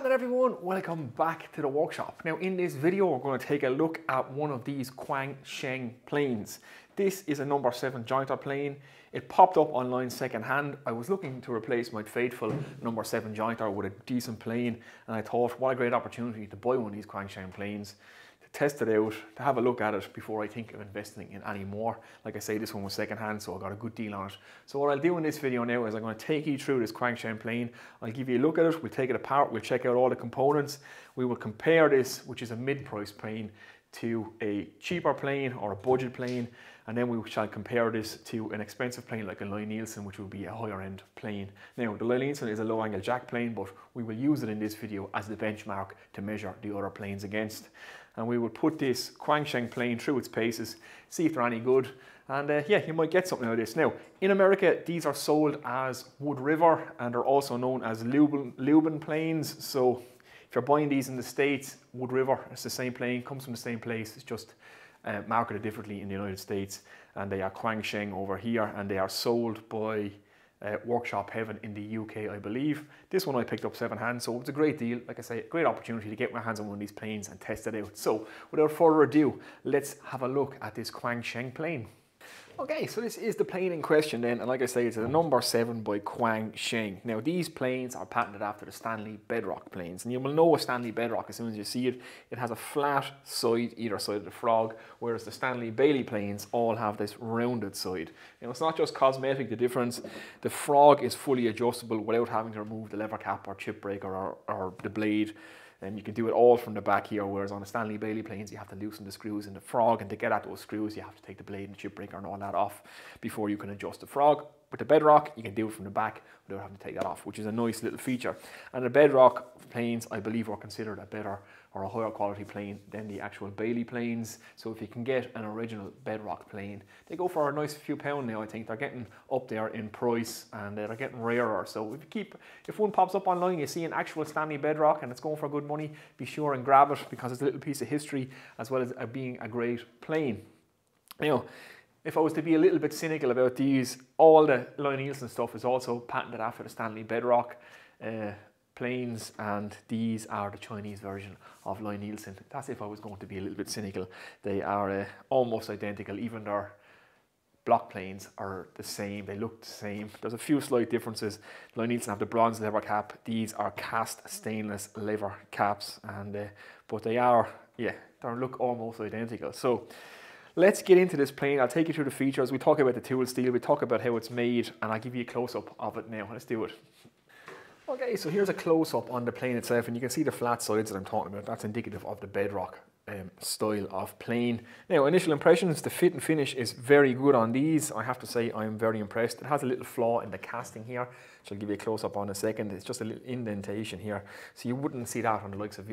Flatness everyone, welcome back to the workshop. Now in this video we're going to take a look at one of these Quangsheng planes. This is a number 7 jointer plane. It popped up online second hand. I was looking to replace my faithful number 7 jointer with a decent plane, and I thought what a great opportunity to buy one of these Quangsheng planes, to test it out, to have a look at it before I think of investing in any more. Like I say, this one was second hand, so I got a good deal on it. So what I'll do in this video now is I'm going to take you through this Quangsheng plane. I'll give you a look at it, we'll take it apart, we'll check out all the components. We will compare this, which is a mid-price plane, to a cheaper plane or a budget plane, and then we shall compare this to an expensive plane like a Lie-Nielsen, which will be a higher end plane. Now the Lie-Nielsen is a low angle jack plane, but we will use it in this video as the benchmark to measure the other planes against. And we will put this Quangsheng plane through its paces, see if they're any good, and yeah, you might get something out of this. Now in America these are sold as Woodriver, and they're also known as Lubin planes. So if you're buying these in the States, Woodriver, it's the same plane, comes from the same place, it's just marketed differently in the United States. And they are Quangsheng over here, and they are sold by Workshop Heaven in the UK, I believe. This one I picked up second hand, so it's a great deal. Like I say, a great opportunity to get my hands on one of these planes and test it out. So without further ado, let's have a look at this Quangsheng plane. Okay, so this is the plane in question then, and like I say, it's a number 7 by Quangsheng. Now these planes are patented after the Stanley Bedrock planes, and you will know a Stanley Bedrock as soon as you see it. It has a flat side either side of the frog, whereas the Stanley Bailey planes all have this rounded side. You know, it's not just cosmetic, the difference. The frog is fully adjustable without having to remove the lever cap or chip breaker or the blade. And you can do it all from the back here, whereas on the Stanley Bailey planes you have to loosen the screws in the frog, and to get at those screws you have to take the blade and the chip breaker and all that off before you can adjust the frog. With the Bedrock you can do it from the back without having to take that off, which is a nice little feature. And the Bedrock planes I believe are considered a better or a higher quality plane than the actual Bailey planes. So if you can get an original Bedrock plane, they go for a nice few pound now. I think they're getting up there in price, and they're getting rarer. So if one pops up online, you see an actual Stanley Bedrock and it's going for good money, be sure and grab it, because it's a little piece of history as well as being a great plane. You know, if I was to be a little bit cynical about these, all the Lie-Nielsen stuff is also patented after the Stanley Bedrock planes, and these are the Chinese version of Lie-Nielsen. That's if I was going to be a little bit cynical. They are almost identical. Even their block planes are the same, they look the same. There's a few slight differences. Lie-Nielsen have the bronze lever cap, these are cast stainless lever caps, and but they are, yeah, they look almost identical. So let's get into this plane. I'll take you through the features. We talk about the tool steel, we talk about how it's made, and I'll give you a close-up of it now. Let's do it. Okay, so here's a close-up on the plane itself, and you can see the flat sides that I'm talking about. That's indicative of the Bedrock style of plane. Now, initial impressions, the fit and finish is very good on these. I have to say I'm very impressed. It has a little flaw in the casting here, which I'll give you a close-up on in a second. It's just a little indentation here, so you wouldn't see that on the likes of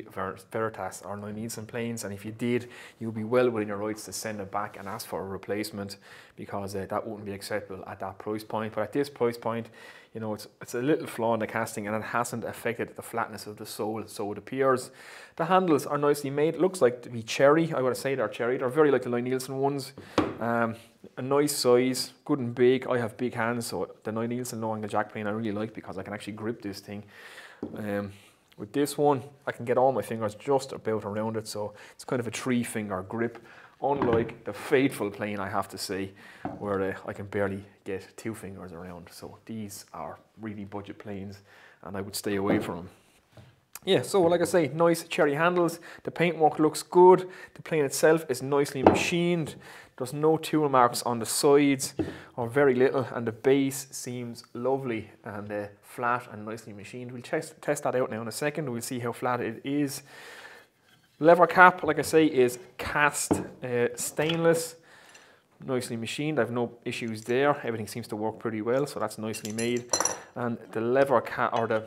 Veritas or Lie-Nielsen planes, and if you did, you'd be well within your rights to send it back and ask for a replacement, because that wouldn't be acceptable at that price point. But at this price point, you know, it's a little flaw in the casting, and it hasn't affected the flatness of the sole, so it appears. The handles are nicely made. It looks like to be cherry. I would say they're cherry. They're very like the Lie-Nielsen ones. A nice size, good and big. I have big hands, so the Lie-Nielsen low angle jack plane I really like, because I can actually grip this thing. With this one, I can get all my fingers just about around it, so it's kind of a 3-finger grip. Unlike the faithful plane, I have to say, where I can barely get 2 fingers around. So these are really budget planes, and I would stay away from them. Yeah, so like I say, nice cherry handles. The paintwork looks good. The plane itself is nicely machined. There's no tool marks on the sides, or very little, and the base seems lovely and flat and nicely machined. We'll test that out now in a second. We'll see how flat it is. Lever cap, like I say, is cast stainless, nicely machined. I have no issues there. Everything seems to work pretty well, so that's nicely made. And the lever cap, or the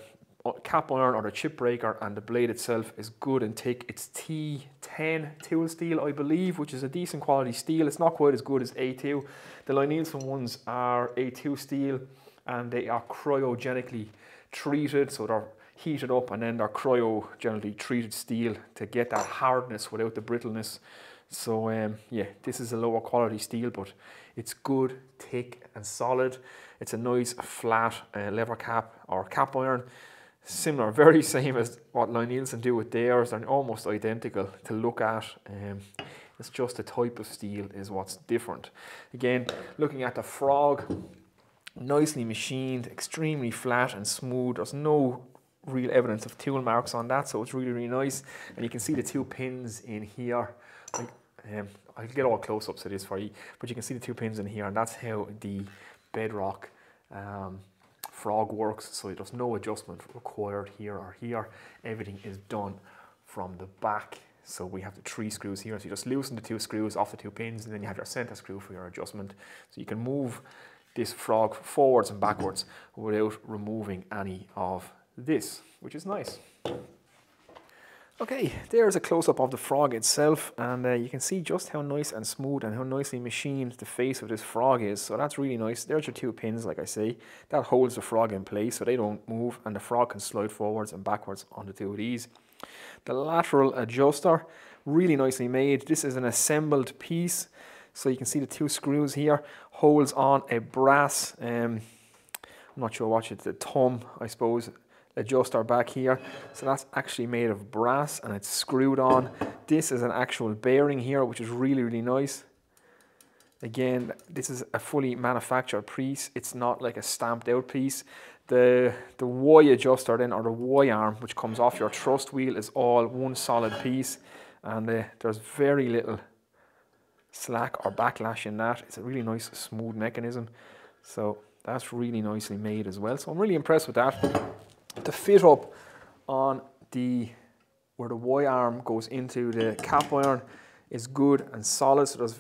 cap iron, or the chip breaker, and the blade itself is good and thick. It's T10 tool steel, I believe, which is a decent quality steel. It's not quite as good as A2. The Lie-Nielsen ones are A2 steel, and they are cryogenically treated, so they're heated up and then they're cryogenically treated steel to get that hardness without the brittleness. So yeah, this is a lower quality steel, but it's good, thick and solid. It's a nice flat lever cap or cap iron. similar, very same as what Lie-Nielsen do with theirs. They're almost identical to look at. It's just the type of steel is what's different. Again, looking at the frog, nicely machined, extremely flat and smooth. There's no real evidence of tool marks on that, so it's really, really nice. And you can see the 2 pins in here. I'll get all close-ups of this for you, but you can see the 2 pins in here, and that's how the bedrock frog works. So there's no adjustment required here or here. Everything is done from the back. So we have the 3 screws here. So you just loosen the 2 screws off the 2 pins, and then you have your center screw for your adjustment. So you can move this frog forwards and backwards without removing any of this, which is nice. Okay, there's a close-up of the frog itself, and you can see just how nice and smooth and how nicely machined the face of this frog is. So that's really nice. There's your 2 pins, like I say. That holds the frog in place so they don't move, and the frog can slide forwards and backwards on the 2 of these. The lateral adjuster, really nicely made. This is an assembled piece. So you can see the 2 screws here, holds on a brass, I'm not sure what it's, the thumb, I suppose, adjuster back here. So that's actually made of brass and it's screwed on. This is an actual bearing here, which is really, really nice. Again, this is a fully manufactured piece. It's not like a stamped out piece. The Y adjuster then, or the Y arm, which comes off your thrust wheel, is all one solid piece, and there's very little slack or backlash in that. It's a really nice smooth mechanism, so that's really nicely made as well. So I'm really impressed with that. The fit up on where the Y arm goes into the cap iron is good and solid, so there's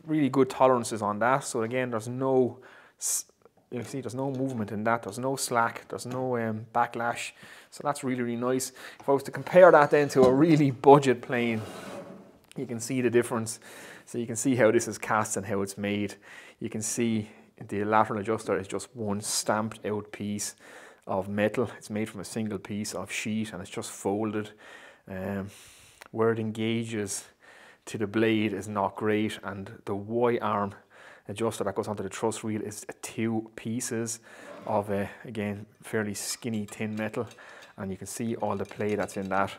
really good tolerances on that. So again, there's no, you see, there's no movement in that, there's no slack, there's no backlash, so that's really, really nice. If I was to compare that then to a really budget plane, you can see the difference. So you can see how this is cast and how it's made. You can see the lateral adjuster is just one stamped out piece of metal. It's made from a single piece of sheet and it's just folded. Where it engages to the blade is not great, and the Y arm adjuster that goes onto the thrust wheel is 2 pieces of again fairly skinny tin metal, and you can see all the play that's in that.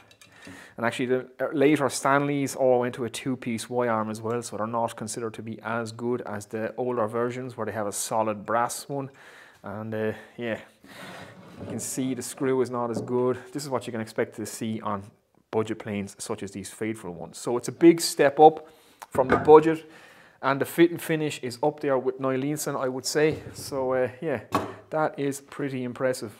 And actually the later Stanleys all went to a 2-piece Y arm as well, so they're not considered to be as good as the older versions where they have a solid brass one. And yeah, you can see the screw is not as good. This is what you can expect to see on budget planes such as these Faithful ones. So it's a big step up from the budget, and the fit and finish is up there with Lie-Nielsen, I would say. So yeah, that is pretty impressive.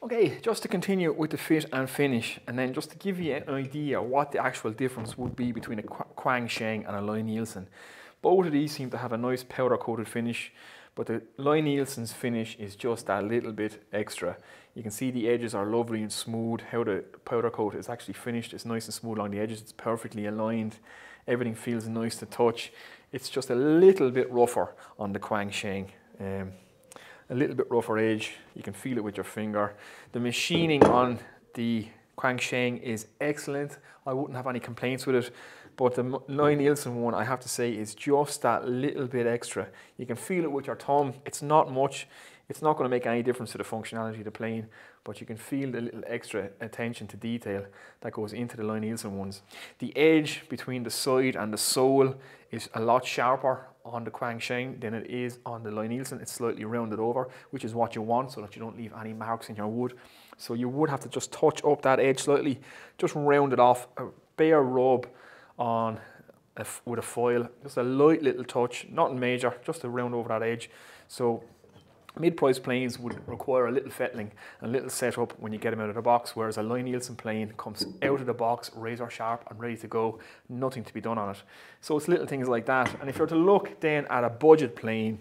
Okay, just to continue with the fit and finish, and then just to give you an idea what the actual difference would be between a Quangsheng and a Lie-Nielsen. Both of these seem to have a nice powder coated finish, but the Lie-Nielsen's finish is just that little bit extra. You can see the edges are lovely and smooth. How the powder coat is actually finished, it's nice and smooth along the edges, it's perfectly aligned. Everything feels nice to touch. It's just a little bit rougher on the Quangsheng. A little bit rougher edge, you can feel it with your finger. The machining on the Quangsheng is excellent. I wouldn't have any complaints with it, but the Lie-Nielsen one, I have to say, is just that little bit extra. You can feel it with your thumb. It's not much. It's not going to make any difference to the functionality of the plane, but you can feel the little extra attention to detail that goes into the Lie-Nielsen ones. The edge between the side and the sole is a lot sharper on the Quangsheng than it is on the Lie-Nielsen. It's slightly rounded over, which is what you want so that you don't leave any marks in your wood. So you would have to just touch up that edge slightly, just round it off, a bare rub on with a foil, just a light little touch, nothing major, just to round over that edge. So mid-price planes would require a little fettling and a little setup when you get them out of the box, whereas a Lie-Nielsen plane comes out of the box razor sharp and ready to go, nothing to be done on it. So it's little things like that. And if you're to look then at a budget plane,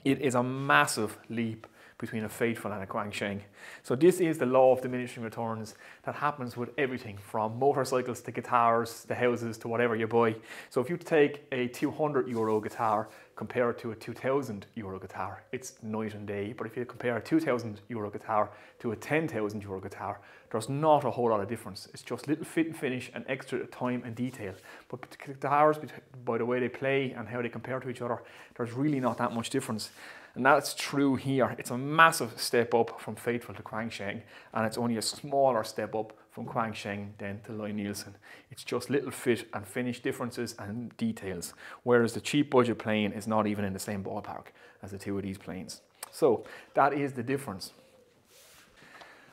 it is a massive leap between a Faithful and a Quangsheng. So this is the law of diminishing returns that happens with everything from motorcycles to guitars to houses to whatever you buy. So if you take a €200 guitar, compare it to a €2,000 guitar, it's night and day. But if you compare a €2,000 guitar to a €10,000 guitar, there's not a whole lot of difference. It's just little fit and finish and extra time and detail. But guitars, by the way they play and how they compare to each other, there's really not that much difference. And that's true here. It's a massive step up from Faithful to Quangsheng, and it's only a smaller step up from Quangsheng then to Lie-Nielsen. It's just little fit and finish differences and details, whereas the cheap budget plane is not even in the same ballpark as the two of these planes. So that is the difference.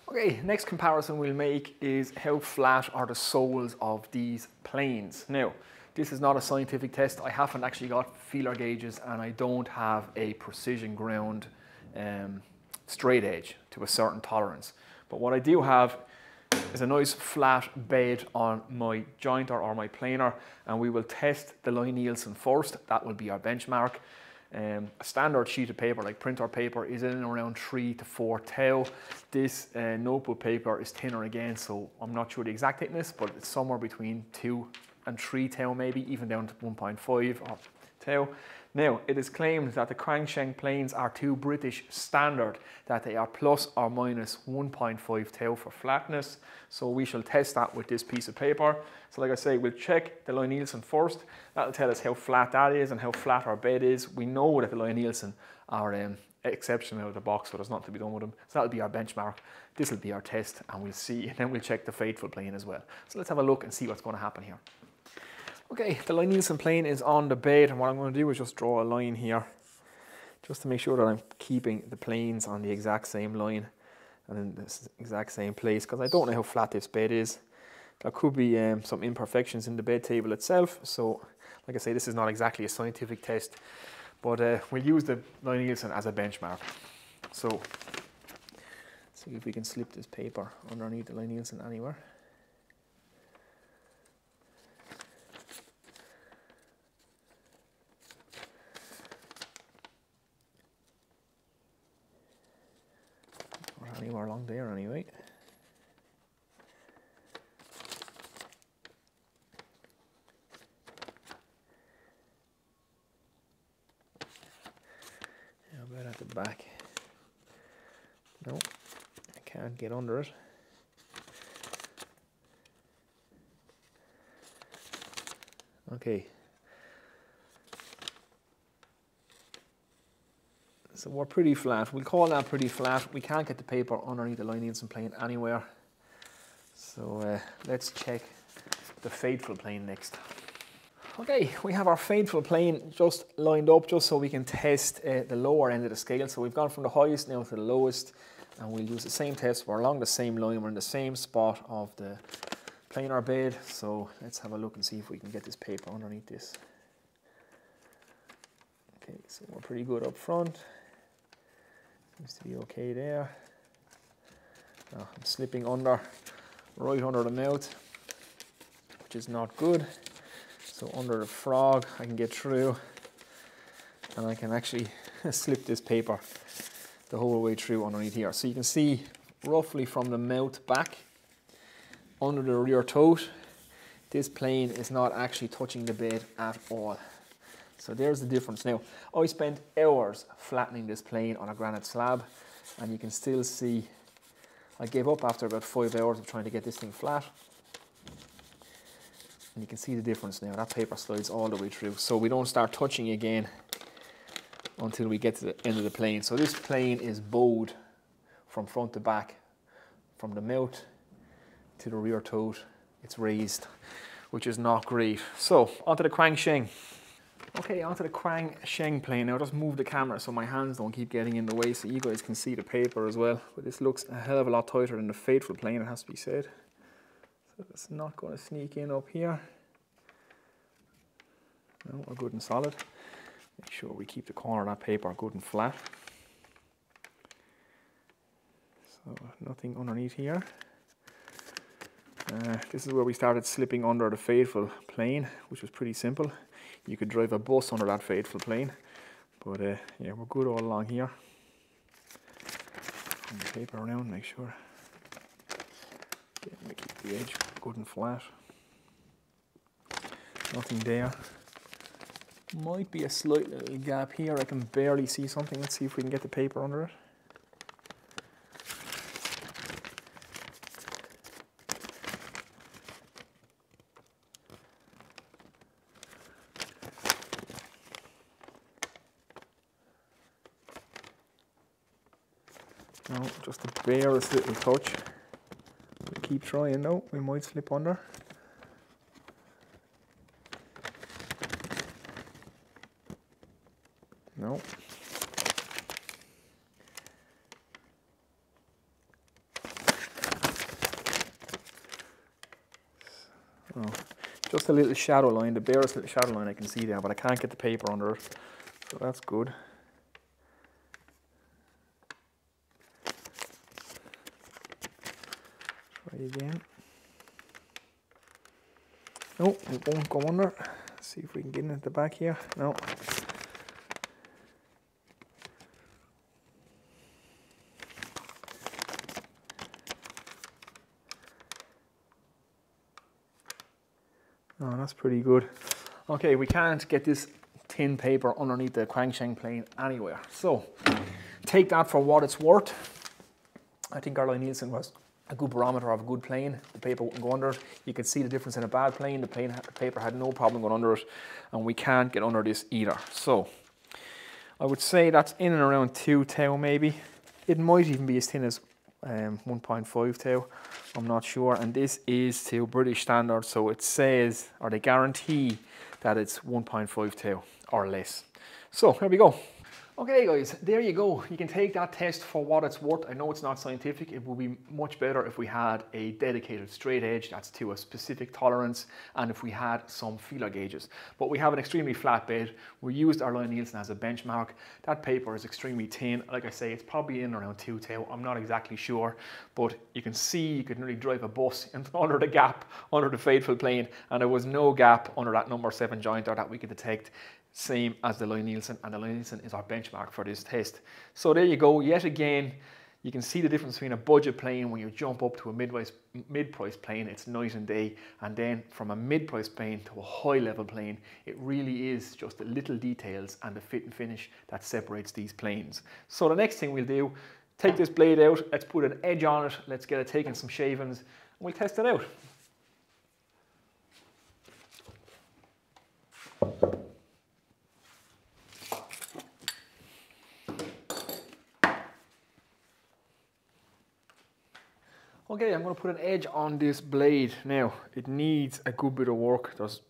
Okay, next comparison we'll make is how flat are the soles of these planes. Now, this is not a scientific test. I haven't actually got feeler gauges, and I don't have a precision ground straight edge to a certain tolerance. But what I do have is a nice flat bed on my jointer or my planer, and we will test the Lie-Nielsen first. That will be our benchmark. A standard sheet of paper like printer paper is in and around 3 to 4 thou. This notebook paper is thinner again, so I'm not sure the exact thickness, but it's somewhere between 2 and 3 thou, maybe even down to 1.5 or thou. Now, it is claimed that the Quangsheng planes are too British standard, that they are plus or minus 1.5 thou for flatness. So we shall test that with this piece of paper. So like I say, we'll check the Lie-Nielsen first. That'll tell us how flat that is and how flat our bed is. We know that the Lie-Nielsen are exceptional out of the box, so there's nothing to be done with them. So that'll be our benchmark. This will be our test, and we'll see. And then we'll check the Faithful plane as well. So let's have a look and see what's going to happen here. Okay, the Lie-Nielsen plane is on the bed, and what I'm going to do is just draw a line here just to make sure that I'm keeping the planes on the exact same line and in the exact same place, because I don't know how flat this bed is. There could be some imperfections in the bed table itself, so like I say, this is not exactly a scientific test, but we'll use the Lie-Nielsen as a benchmark. So see if we can slip this paper underneath the Lie-Nielsen anywhere. Anywhere along there anyway. How about at the back? No, I can't get under it. Okay. So we're pretty flat. We'll call that pretty flat. We can't get the paper underneath the Lie-Nielsen plane anywhere. So let's check the Faithful plane next. Okay, we have our Faithful plane just lined up just so we can test the lower end of the scale. So we've gone from the highest now to the lowest, and we'll use the same test. We're along the same line. We're in the same spot of the planer bed. So let's have a look and see if we can get this paper underneath this. Okay, so we're pretty good up front. Seems to be okay there. Now I'm slipping under, right under the mouth, which is not good. So under the frog I can get through, and I can actually slip this paper the whole way through underneath here. So you can see roughly from the mouth back, under the rear tote, this plane is not actually touching the bed at all. So there's the difference. Now, I spent hours flattening this plane on a granite slab, and you can still see I gave up after about 5 hours of trying to get this thing flat. And you can see the difference now. That paper slides all the way through. So we don't start touching again until we get to the end of the plane. So this plane is bowed from front to back, from the mouth to the rear tote. It's raised, which is not great. So onto the Quangsheng. Okay, onto the Quangsheng plane. Now just move the camera so my hands don't keep getting in the way so you guys can see the paper as well. But this looks a hell of a lot tighter than the Faithful plane, it has to be said. So it's not going to sneak in up here. No, we're good and solid. Make sure we keep the corner of that paper good and flat. So nothing underneath here. This is where we started slipping under the Faithful plane, which was pretty simple. You could drive a bus under that Faithful plane, but yeah, we're good all along here. Turn the paper around, make sure. Yeah, keep the edge good and flat. Nothing there. Might be a slight little gap here. I can barely see something. Let's see if we can get the paper under it. No, just the barest little touch. We'll keep trying now, we might slip under. No. Oh, just a little shadow line, the barest little shadow line I can see there, but I can't get the paper under it, so that's good. Try again. No, it won't go under. Let's see if we can get in at the back here. No. Oh, that's pretty good. Okay, we can't get this tin paper underneath the Quangsheng plane anywhere. So, take that for what it's worth. I think Arline Nielsen was a good barometer of a good plane. The paper wouldn't go under it. You could see the difference in a bad plane. The paper had no problem going under it, and we can't get under this either. So, I would say that's in and around 2 thou maybe. It might even be as thin as 1.5 thou. I'm not sure, and this is to British standard, so it says, or they guarantee that it's 1.5 thou or less. So here we go. Okay guys, there you go. You can take that test for what it's worth. I know it's not scientific. It would be much better if we had a dedicated straight edge that's to a specific tolerance, and if we had some feeler gauges. But we have an extremely flat bed. We used Arline Nielsen as a benchmark. That paper is extremely thin. Like I say, it's probably in around 2 thou. I'm not exactly sure, but you can see you could nearly drive a bus under the gap, under the fateful plane, and there was no gap under that number 7 jointer that we could detect. Same as the Arline Nielsen, and the Arline Nielsen is our benchmark for this test. So there you go, yet again, you can see the difference between a budget plane. When you jump up to a mid-price plane, it's night and day, and then from a mid-price plane to a high-level plane, it really is just the little details and the fit and finish that separates these planes. So the next thing we'll do, take this blade out, let's put an edge on it, let's get it taking some shavings, and we'll test it out. Okay, I'm going to put an edge on this blade. Now, it needs a good bit of work. There's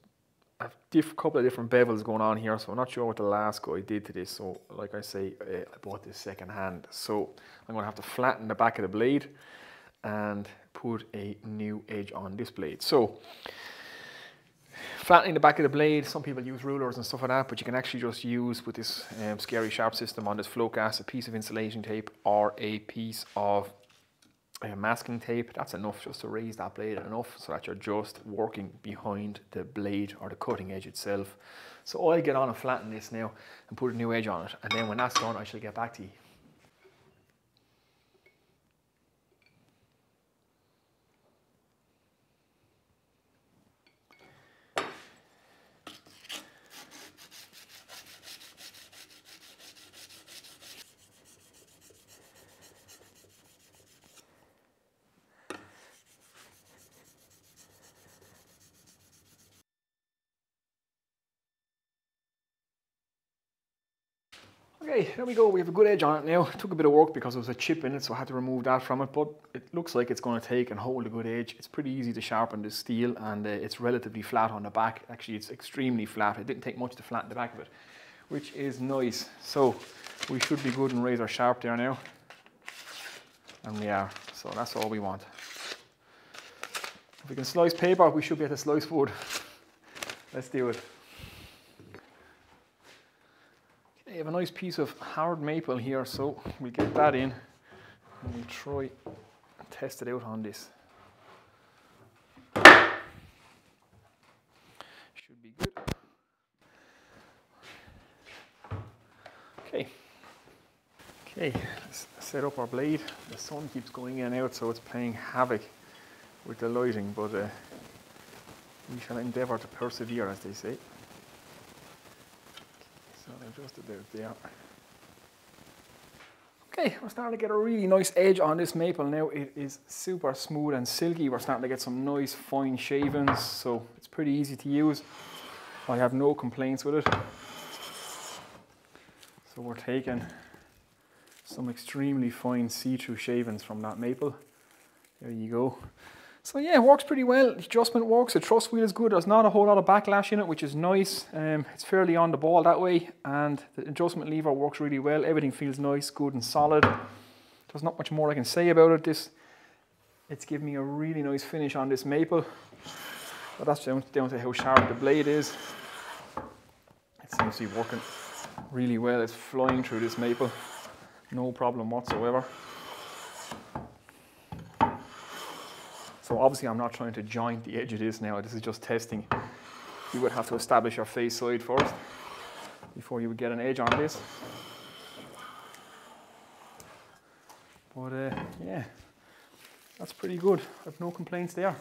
a couple of different bevels going on here, so I'm not sure what the last guy did to this. So, like I say, I bought this second hand. So, I'm going to have to flatten the back of the blade and put a new edge on this blade. So, flattening the back of the blade, some people use rulers and stuff like that, but you can actually just use with this scary sharp system on this float gas, a piece of insulation tape or a piece of masking tape. That's enough just to raise that blade enough so that you're just working behind the blade or the cutting edge itself. So I'll get on and flatten this now and put a new edge on it, and then when that's done I shall get back to you. Okay, there we go, we have a good edge on it now. It took a bit of work because there was a chip in it, so I had to remove that from it, but it looks like it's going to take and hold a good edge. It's pretty easy to sharpen this steel, and it's relatively flat on the back. Actually, it's extremely flat. It didn't take much to flatten the back of it, which is nice. So we should be good and razor sharp there now. And we are, so that's all we want. If we can slice paper, we should be able to slice wood. Let's do it. I have a nice piece of hard maple here, so we'll get that in and we'll try and test it out on this. Should be good. Okay, let's set up our blade. The sun keeps going in and out, so it's playing havoc with the lighting, but we shall endeavour to persevere, as they say. So they're just about there. Okay, we're starting to get a really nice edge on this maple now. It is super smooth and silky. We're starting to get some nice fine shavings, so it's pretty easy to use. I have no complaints with it. So we're taking some extremely fine see-through shavings from that maple. There you go. So yeah, it works pretty well. The adjustment works. The truss wheel is good. There's not a whole lot of backlash in it, which is nice. It's fairly on the ball that way, and the adjustment lever works really well. Everything feels nice, good and solid. There's not much more I can say about it. It's giving me a really nice finish on this maple, but that's down to how sharp the blade is. It seems to be working really well. It's flying through this maple, no problem whatsoever. So obviously I'm not trying to joint the edge of this now, this is just testing. You would have to establish your face side first before you would get an edge on this. But yeah, that's pretty good. I have no complaints there.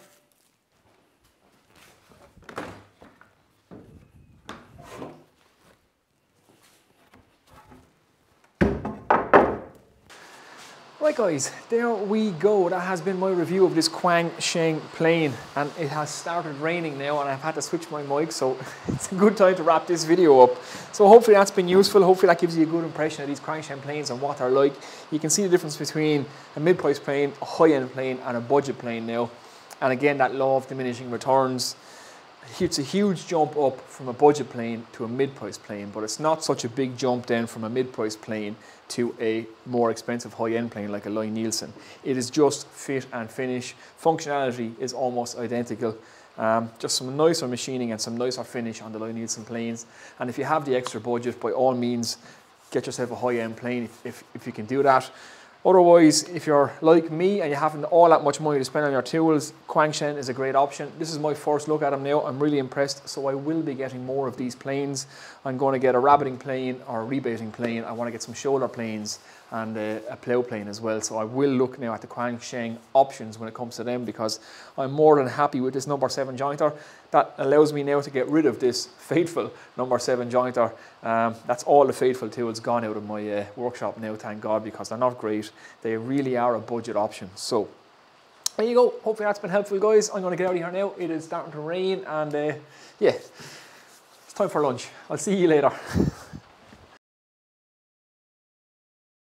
Right guys, there we go. That has been my review of this Quangsheng plane, and it has started raining now and I've had to switch my mic, so it's a good time to wrap this video up. So hopefully that's been useful. Hopefully that gives you a good impression of these Quangsheng planes and what they're like. You can see the difference between a mid-price plane, a high-end plane and a budget plane now. And again, that law of diminishing returns. It's a huge jump up from a budget plane to a mid-price plane, but it's not such a big jump then from a mid-price plane to a more expensive high-end plane like a Lie-Nielsen. It is just fit and finish. Functionality is almost identical. Just some nicer machining and some nicer finish on the Lie-Nielsen planes. And if you have the extra budget, by all means, get yourself a high-end plane if you can do that. Otherwise, if you're like me and you haven't all that much money to spend on your tools, Quangsheng is a great option. This is my first look at them now. I'm really impressed, so I will be getting more of these planes. I'm going to get a rabbiting plane or a rebaiting plane. I want to get some shoulder planes and a plough plane as well. So I will look now at the Quangsheng options when it comes to them, because I'm more than happy with this number 7 jointer. That allows me now to get rid of this fateful number 7 jointer. That's all the fateful tools gone out of my workshop now, thank God, because they're not great. They really are a budget option. So there you go. Hopefully that's been helpful, guys. I'm going to get out of here now. It is starting to rain, and yeah, it's time for lunch. I'll see you later.